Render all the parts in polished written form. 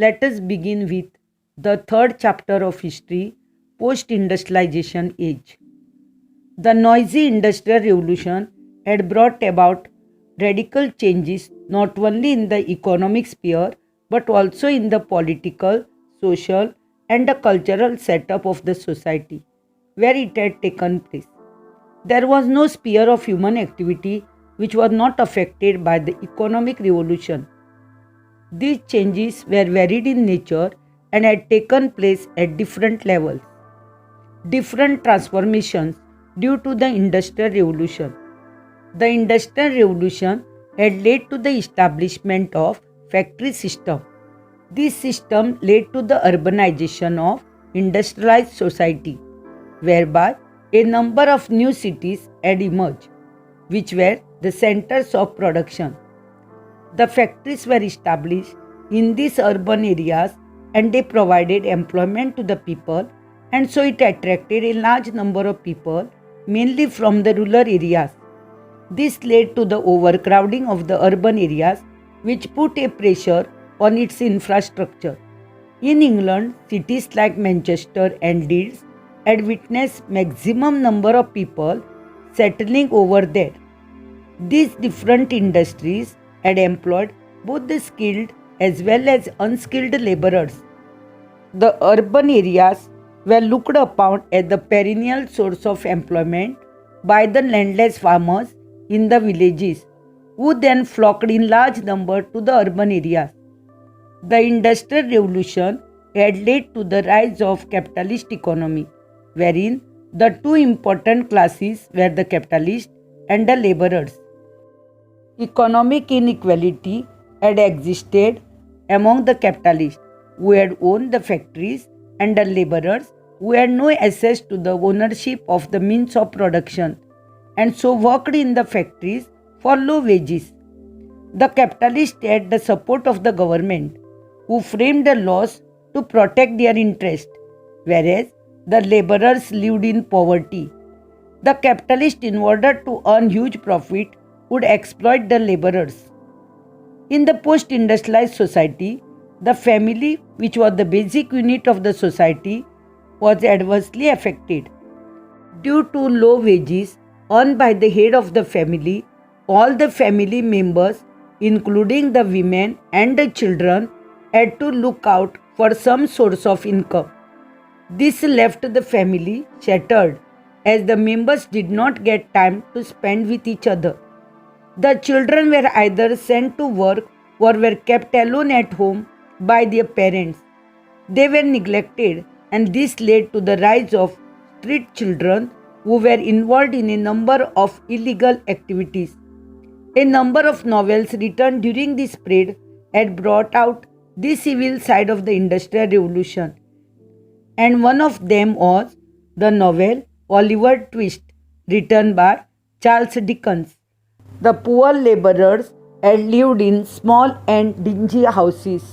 let us begin with the third chapter of history, post-industrialization age. The noisy industrial revolution had brought about radical changes not only in the economic sphere but also in the political, social, and the cultural setup of the society where it had taken place. There was no sphere of human activity which was not affected by the economic revolution. These changes were varied in nature and had taken place at different levels. Different transformations due to the Industrial Revolution. The Industrial Revolution had led to the establishment of factory system. This system led to the urbanization of industrialized society, whereby a number of new cities had emerged, which were the centers of production. The factories were established in these urban areas and they provided employment to the people, and so it attracted a large number of people, mainly from the rural areas. This led to the overcrowding of the urban areas, which put a pressure on its infrastructure. In England, cities like Manchester and Leeds had witnessed maximum number of people settling over there. These different industries had employed both the skilled as well as unskilled laborers. The urban areas were looked upon as the perennial source of employment by the landless farmers in the villages, who then flocked in large numbers to the urban areas. The Industrial Revolution had led to the rise of capitalist economy, wherein the two important classes were the capitalists and the laborers. Economic inequality had existed among the capitalists who had owned the factories and the laborers who had no access to the ownership of the means of production and so worked in the factories for low wages. The capitalists had the support of the government who framed the laws to protect their interest, whereas the laborers lived in poverty. The capitalists, in order to earn huge profit, would exploit the laborers. In the post-industrialized society, the family, which was the basic unit of the society, was adversely affected. Due to low wages earned by the head of the family, all the family members, including the women and the children, had to look out for some source of income. This left the family shattered as the members did not get time to spend with each other. The children were either sent to work or were kept alone at home by their parents. They were neglected, and this led to the rise of street children who were involved in a number of illegal activities. A number of novels written during this period had brought out this evil side of the Industrial Revolution, and one of them was the novel Oliver Twist, written by Charles Dickens. The poor laborers had lived in small and dingy houses,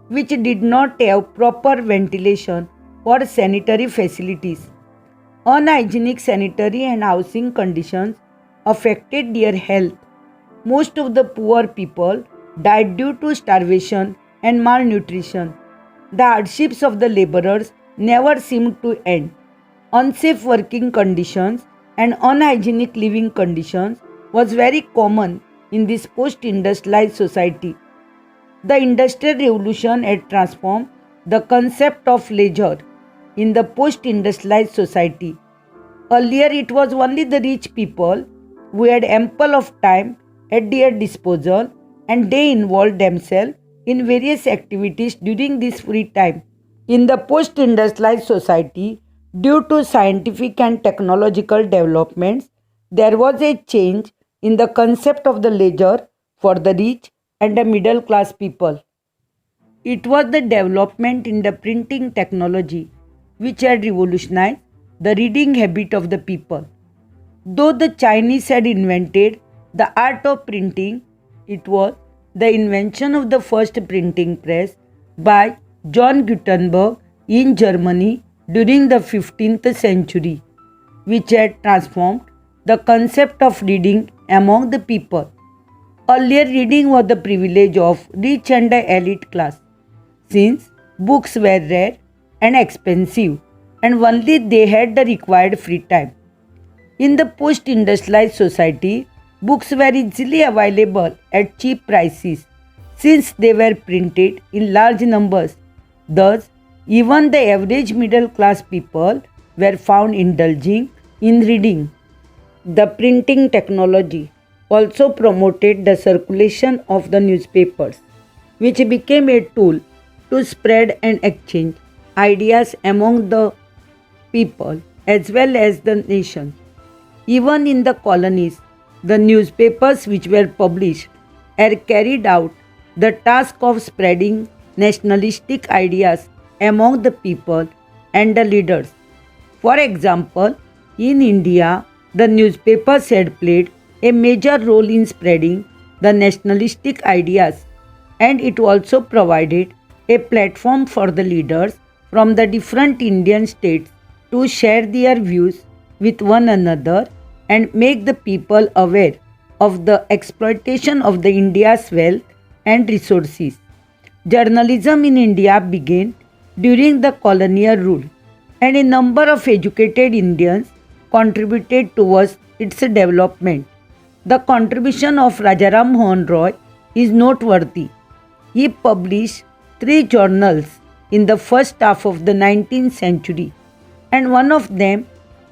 which did not have proper ventilation or sanitary facilities. Unhygienic sanitary and housing conditions affected their health. Most of the poor people died due to starvation and malnutrition. The hardships of the laborers never seemed to end. Unsafe working conditions and unhygienic living conditions was very common in this post-industrialized society. The Industrial Revolution had transformed the concept of leisure in the post-industrialized society. Earlier, it was only the rich people who had ample of time at their disposal, and they involved themselves in various activities during this free time. In the post-industrialized society, due to scientific and technological developments, there was a change in the concept of the leisure for the rich and the middle class people. It was the development in the printing technology which had revolutionized the reading habit of the people. Though the Chinese had invented the art of printing, it was the invention of the first printing press by John Gutenberg in Germany during the 15th century, which had transformed the concept of reading among the people. Earlier, reading was the privilege of rich and the elite class. since books were rare and expensive and only they had the required free time. In the post-industrialized society, books were easily available at cheap prices since they were printed in large numbers. Thus, even the average middle class people were found indulging in reading. The printing technology also promoted the circulation of the newspapers, which became a tool to spread and exchange ideas among the people as well as the nation. Even in the colonies, the newspapers which were published had carried out the task of spreading nationalistic ideas among the people and the leaders. For example, in India, the newspapers had played a major role in spreading the nationalistic ideas, and it also provided a platform for the leaders from the different Indian states to share their views with one another and make the people aware of the exploitation of the India's wealth and resources. Journalism in India began during the colonial rule, and a number of educated Indians contributed towards its development. The contribution of Rajaram Mohan Roy is noteworthy. He published three journals in the first half of the 19th century, and one of them,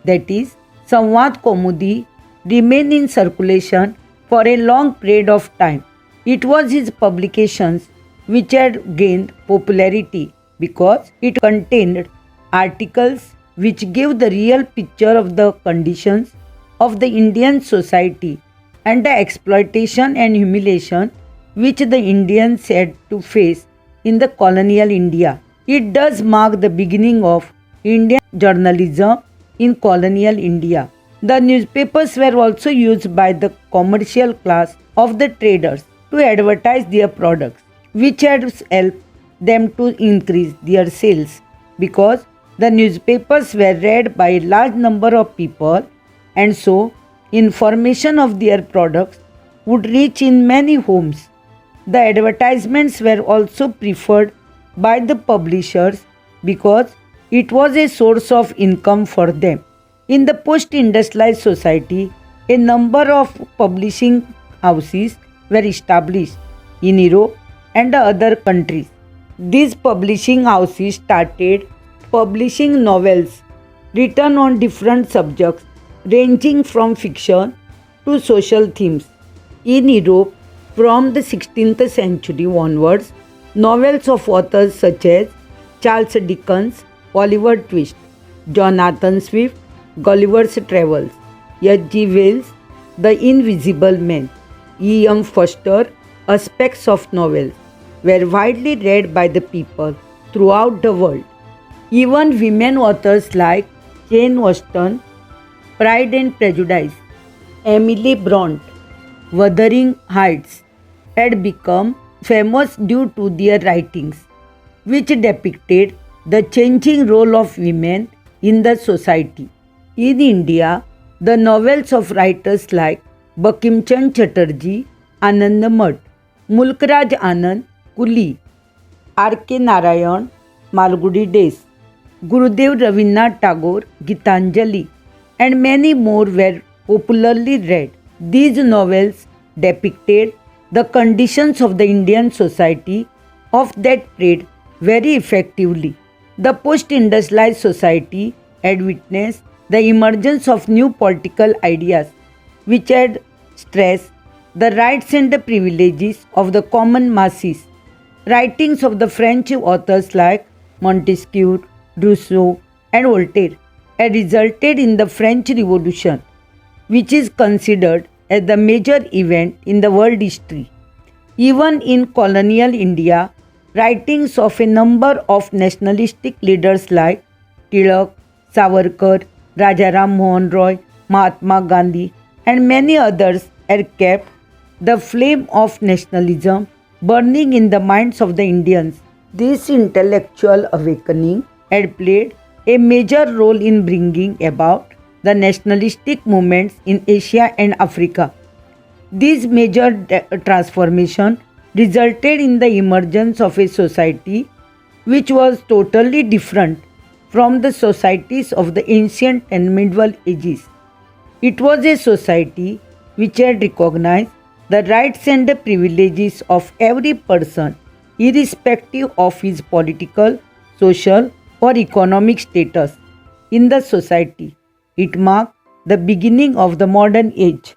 that is Samvad Kaumudi, remained in circulation for a long period of time. It was his publications which had gained popularity because it contained articles which gave the real picture of the conditions of the Indian society and the exploitation and humiliation which the Indians had to face in the colonial India. It does mark the beginning of Indian journalism in colonial India. The newspapers were also used by the commercial class of the traders to advertise their products, which has helped them to increase their sales because the newspapers were read by a large number of people, and so information of their products would reach in many homes. The advertisements were also preferred by the publishers because it was a source of income for them. In the post-industrialized society, a number of publishing houses were established in Europe and other countries. These publishing houses started publishing novels written on different subjects ranging from fiction to social themes. In Europe, from the 16th century onwards, novels of authors such as Charles Dickens, Oliver Twist, Jonathan Swift, Gulliver's Travels, H.G. Wells, The Invisible Man, E.M. Forster, aspects of novels were widely read by the people throughout the world. Even women authors like Jane Austen, Pride and Prejudice, Emily Bronte, Wuthering Heights had become famous due to their writings, which depicted the changing role of women in the society. In India, the novels of writers like Bankim Chand Chatterjee, Anand Math, Mulkraj Anand, Kuli, R.K. Narayan, Malgudi Days, Gurudev Rabindranath Tagore, Gitanjali, and many more were popularly read. These novels depicted the conditions of the Indian society of that period very effectively. The post-industrialized society had witnessed the emergence of new political ideas which had stressed the rights and the privileges of the common masses. Writings of the French authors like Montesquieu, Rousseau, and Voltaire had resulted in the French Revolution, which is considered as the major event in the world history. Even in colonial India, writings of a number of nationalistic leaders like Tilak, Savarkar, Rajaram Mohan Roy, Mahatma Gandhi, and many others had kept the flame of nationalism burning in the minds of the Indians. This intellectual awakening had played a major role in bringing about the nationalistic movements in Asia and Africa. These major transformations resulted in the emergence of a society which was totally different from the societies of the ancient and medieval ages. It was a society which had recognized the rights and the privileges of every person, irrespective of his political, social, or economic status in the society. It marked the beginning of the modern age.